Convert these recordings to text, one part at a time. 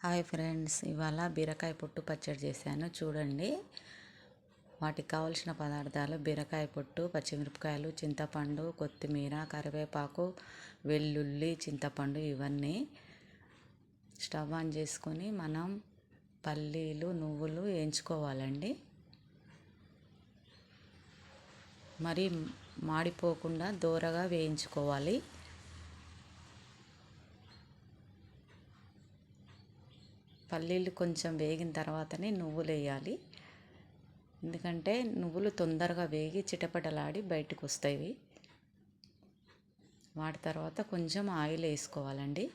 Hi friends, ఇవాళ బీరకాయ పొట్టు పచ్చడి చేశాను. చూడండి, వాటికి కావలసిన పదార్థాలు: బీరకాయ పొట్టు, పచ్చిమిరపకాయలు, చింతపండు, కొత్తిమీర, కరివేపాకు, వెల్లుల్లి, చింతపండు. ఇవన్నీ స్టవ్ ఆన్ చేసుకొని మనం పల్లీలు, నువ్వులు వేయించుకోవాలండి. మరి మాడిపోకుండా దోరగా వేయించుకోవాలి. పల్లీలు కొంచెం వేగిన తర్వాతనే నువ్వులు వేయాలి. ఎందుకంటే నువ్వులు తొందరగా వేగి చిటపటలాడి బయటకు వస్తాయి. వాటి తర్వాత కొంచెం ఆయిల్ వేసుకోవాలండి.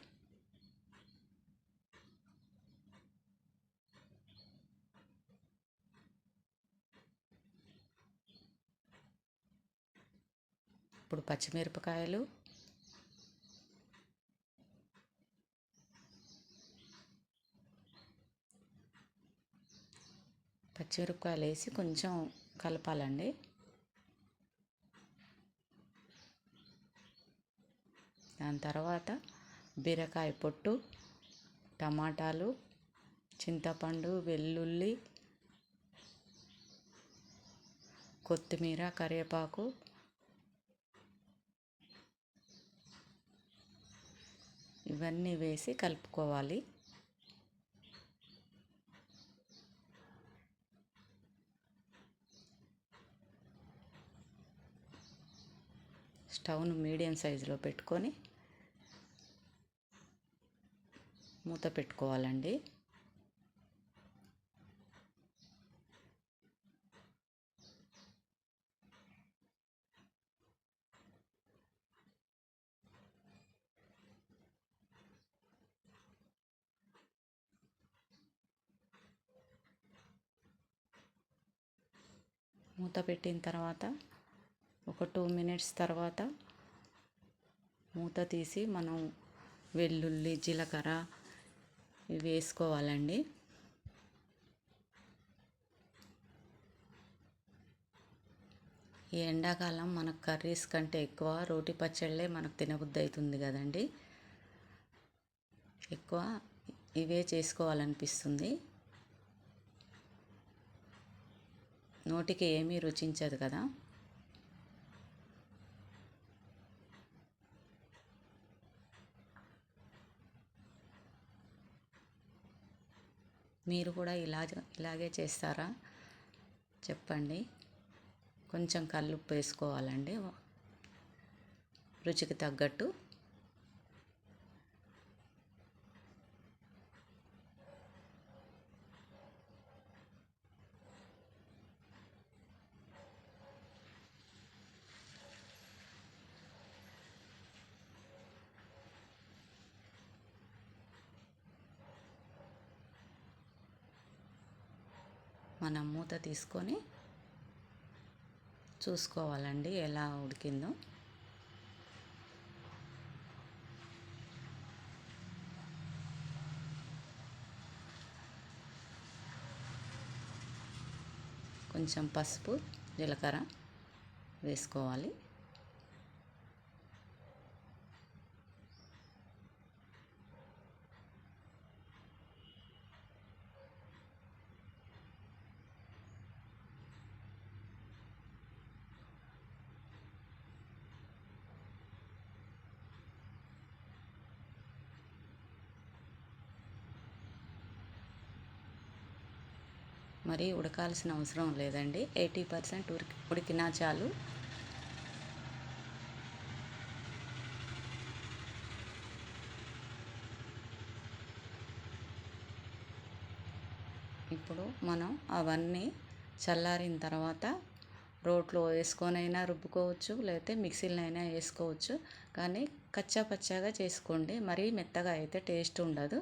ఇప్పుడు పచ్చిమిరపకాయలు, వేసి కొంచెం కలపాలండి. దాని తర్వాత బీరకాయ పొట్టు, టమాటాలు, చింతపండు, వెల్లుల్లి, కొత్తిమీర, కరివేపాకు ఇవన్నీ వేసి కలుపుకోవాలి. స్టవ్ను మీడియం సైజులో పెట్టుకొని మూత పెట్టుకోవాలండి. మూత పెట్టిన తర్వాత ఒక 2 మినిట్స్ తర్వాత మూత తీసి మనం వెల్లుల్లి, జీలకర్ర ఇవి వేసుకోవాలండి. ఈ ఎండాకాలం మనకు కర్రీస్ కంటే ఎక్కువ రోటి పచ్చళ్ళే మనకు తినబుద్ధి అవుతుంది కదండి. ఎక్కువ ఇవే చేసుకోవాలనిపిస్తుంది. నోటికి ఏమీ రుచించదు కదా. మీరు కూడా ఇలాగే చేస్తారా చెప్పండి. కొంచెం కల్లుప్పు వేసుకోవాలండి రుచికి తగ్గట్టు. మనం మూత తీసుకొని చూసుకోవాలండి ఎలా ఉడికిందో. కొంచెం పసుపు, జీలకర్ర వేసుకోవాలి. మరి ఉడకాల్సిన అవసరం లేదండి. 80% ఉడికినా చాలు. ఇప్పుడు మనం అవన్నీ చల్లారిన తర్వాత రోట్లో వేసుకొనైనా రుబ్బుకోవచ్చు, లేకపోతే మిక్సీలోనైనా వేసుకోవచ్చు. కానీ కచ్చా పచ్చాగా చేసుకోండి, మరీ మెత్తగా అయితే టేస్ట్ ఉండదు.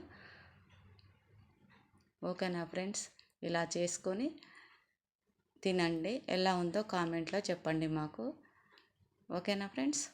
ఓకేనా ఫ్రెండ్స్, ఇలా చేసుకొని తినండి. ఎలా ఉందో కామెంట్లో చెప్పండి మాకు. ఓకేనా ఫ్రెండ్స్.